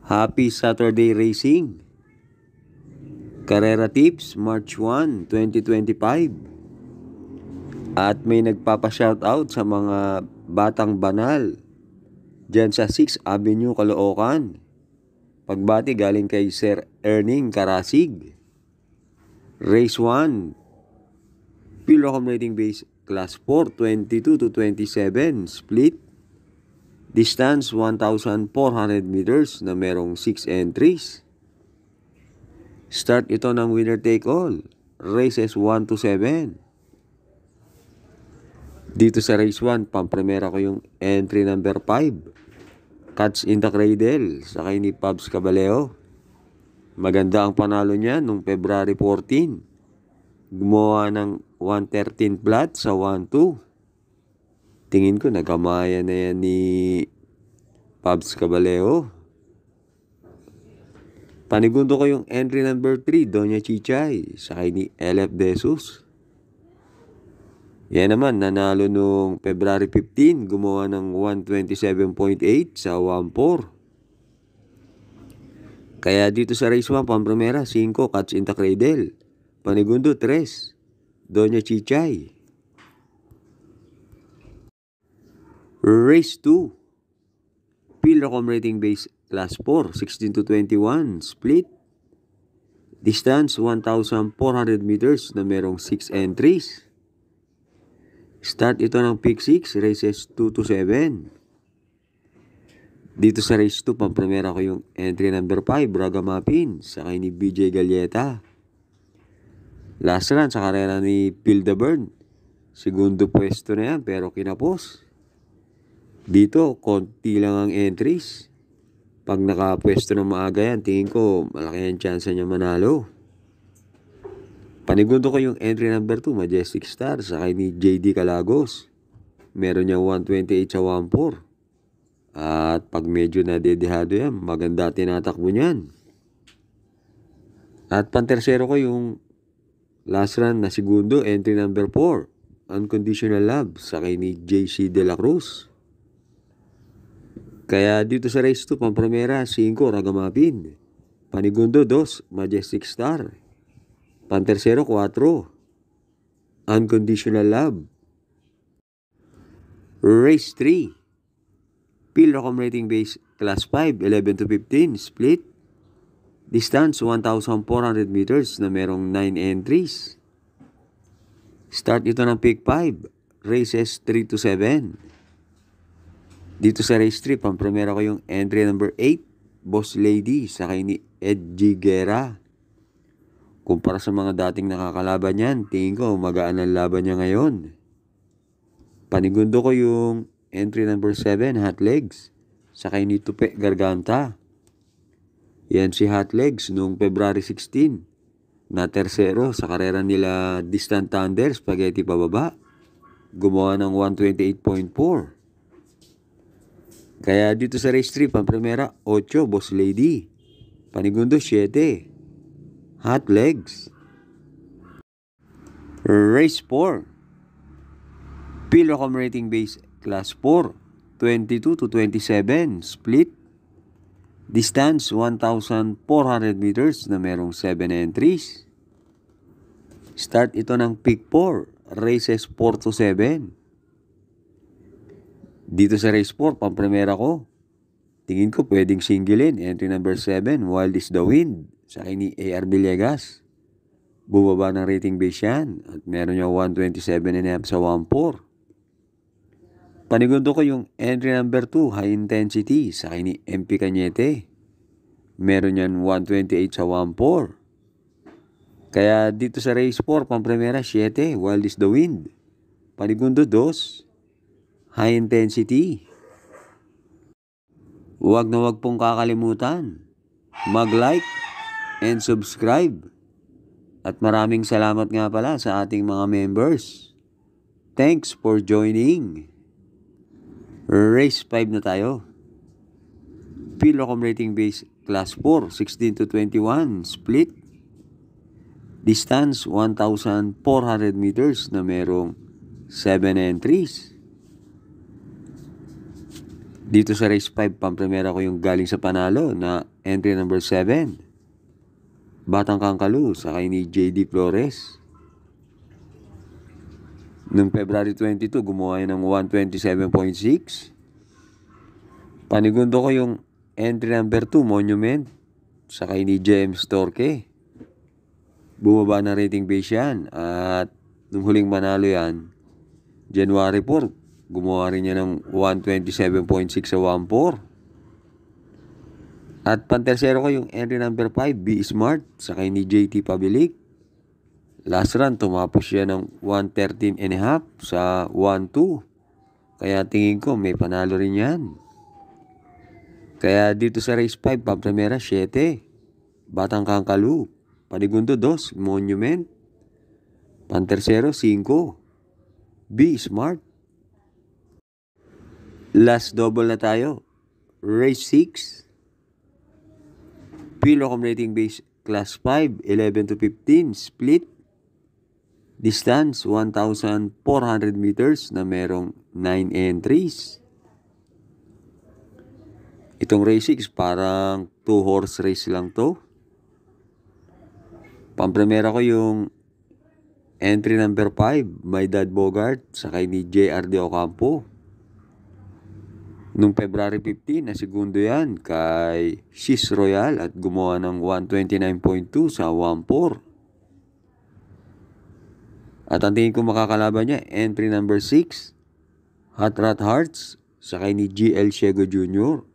Happy Saturday Racing! Karera Tips, March 1, 2025. At may nagpapa-shoutout sa mga batang banal dyan sa 6th Avenue, Caloocan. Pagbati galing kay Sir Erning Karasig. Race 1, Pilocom Rating Base Class 4, 22 to 27, split. Distance 1,400 meters na merong 6 entries. Start ito ng winner take all. Races 1 to 7. Dito sa race 1, pampremera ko yung entry number 5. Catch in the Cradle, sakay ni Pabs Cabaleo. Maganda ang panalo niya nung February 14. Gumawa ng 113 flat sa 1-2. Tingin ko nagamaya na yan ni Pabs Cabaleo. Panigundo ko yung entry number 3, Doña Chichay, sakay ni LF Desus. Yan naman, nanalo nung February 15, gumawa ng 127.8 sa 1-4. Kaya dito sa race 1, pampremera, 5, Catch in the Cradle. Panigundo, 3, Doña Chichay. Race 2, Pilocom Rating Base Class 4, 16 to 21, split. Distance 1,400 meters na merong 6 entries. Start ito ng pick 6, races 2 to 7. Dito sa race 2, pampremera ko yung entry number 5, Ragamapin, sakay ni BJ Galleta. Last run sa karera ni Phil Dabern. Segundo pwesto na yan, pero kinapos. Dito, konti lang ang entries. Pag nakapwesto ng maaga yan, tingin ko malaki ang chance niya manalo. Panigundo ko yung entry number 2, Majestic Star, sakay ni JD Calagos. Meron niyang 128 sa 1-4. At pag medyo nadedehado yan, maganda tinatakbo niyan. At pantersero ko yung last run na segundo, entry number 4, Unconditional Love, sakay ni JC De La Cruz. Kaya dito sa race 2, pampremera, 5, Ragamapin. Panigundo, 2, Majestic Star. Pantersero, 4, Unconditional Love. Race 3, Pilocom Rating Base Class 5, 11 to 15, split. Distance, 1,400 meters na merong 9 entries. Start ito ng pick 5, races 3 to 7. Dito sa race 3, pampremera ko yung entry number 8, Boss Lady, sakay ni Ed G. Guerra. Kumpara sa mga dating nakakalaban yan, tingin ko magaan ang laban niya ngayon. Panigundo ko yung entry number 7, Hot Legs, sakay ni Tupe Garganta. Yan si Hot Legs nung February 16, na tersero sa karera nila Distant Thunder, Spaghetti pababa. Gumawa ng 128.4. Kaya dito sa race 3, pampremera, 8, Boss Lady. Panigundo, 7, Hot Legs. Race 4, Pilocom Rating Base Class 4, 22 to 27, split. Distance, 1,400 meters na merong 7 entries. Start ito ng pick 4, races 4 to 7. Dito sa race 4, pampremera ko. Tingin ko pwedeng singlein. Entry number 7, Wild is the Wind, sakay ni AR Villegas. Bubaba ng rating base yan. At meron niya 127.5 sa 1-4. Panigundo ko yung entry number 2, High Intensity, sakay ni MP Cañete. Meron yan 128 sa 1-4. Kaya dito sa race 4, pampremera, 7, Wild is the Wind. Panigundo, 2, High Intensity. Huwag na huwag pong kakalimutan mag-like and subscribe. At maraming salamat nga pala sa ating mga members. Thanks for joining. Race 5 na tayo. Pilocom Rating Base Class 4, 16 to 21, split. Distance, 1,400 meters na merong 7 entries. Dito sa race 5, pampremera ko yung galing sa panalo na entry number 7. Batang Kangkalu, sakay ni JD Flores. Noong February 22, gumawa yun ng 127.6. Panigundo ko yung entry number 2, Monument, sakay ni James Torque. Bumaba na rating base yan. At nung huling manalo yan, January 4, gumawa rin niya ng 127.6 sa 1-4. At pantersero ko yung entry number 5, Be Smart, sakay ni JT Pabilik. Last run, tumapos siya ng 113.5 sa 1-2. Kaya tingin ko may panalo rin yan. Kaya dito sa race 5, pampremera 7. Batang Kangkalu. Panigundo 2, Monument. Pantersero 5. Be Smart. Last double na tayo. Race 6. Pilocom rating base class 5, 11 to 15, split. Distance, 1,400 meters na merong 9 entries. Itong race 6, parang 2-horse race lang to. Pampremera ko yung entry number 5, My Dad Bogart, sakay ni JRD Ocampo. Noong February 15, na segundo yan kay She's Royal at gumawa ng 129.2 sa 1-4. At ang tingin ko makakalaban niya, entry number 6, Hot Rat Hearts, sakay ni GL Ciego Jr.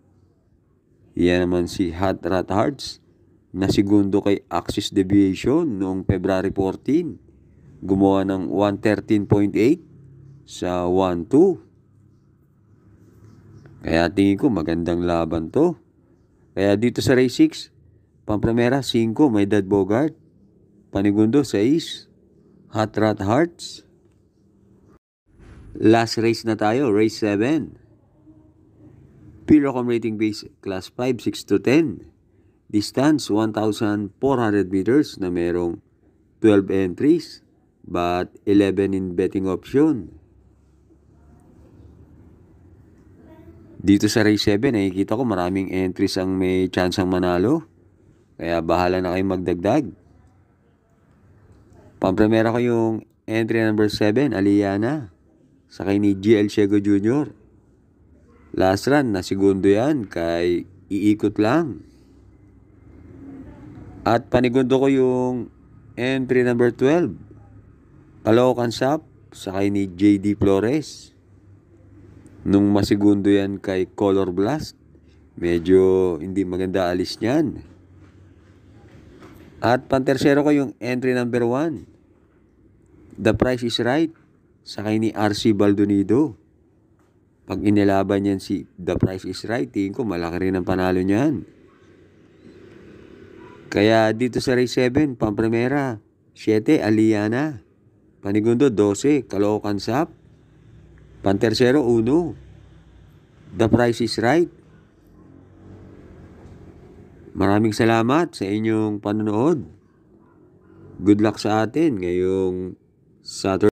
Yan naman si Hot Rat Hearts, na segundo kay Axis Deviation noong February 14. Gumawa ng 113.8 sa 1-2. Kaya tingin ko magandang laban to. Kaya dito sa race 6, pampremera 5, My Dad Bogart. Panigundo 6, Hot Rat Hearts. Last race na tayo, race 7. Pilocom rating base class 5, 6 to 10. Distance 1,400 meters na merong 12 entries but 11 in betting option. Dito sa race 7, nakikita ko maraming entries ang may chance ang manalo. Kaya bahala na kayong magdagdag. Pampremera ko yung entry number 7, Aliana, sakay ni GL Ciego Jr. Last run, na segundo yan, kay iikot lang. At panigundo ko yung entry number 12, Caloocan Shop, sakay ni JD Flores. Nung masigundo yan kay Color Blast, medyo hindi maganda alis niyan. At pantersero ko yung entry number 1, The Price is Right, sakay ni RC Baldonido. Pag inilaban yan si The Price is Right, tingin ko malaki rin ang panalo niyan. Kaya dito sa race 7, pampremera 7, Aliana. Panigundo 12, Caloocan Shop. Pantersero 1, The Price is Right. Maraming salamat sa inyong panonood. Good luck sa atin ngayong Saturday.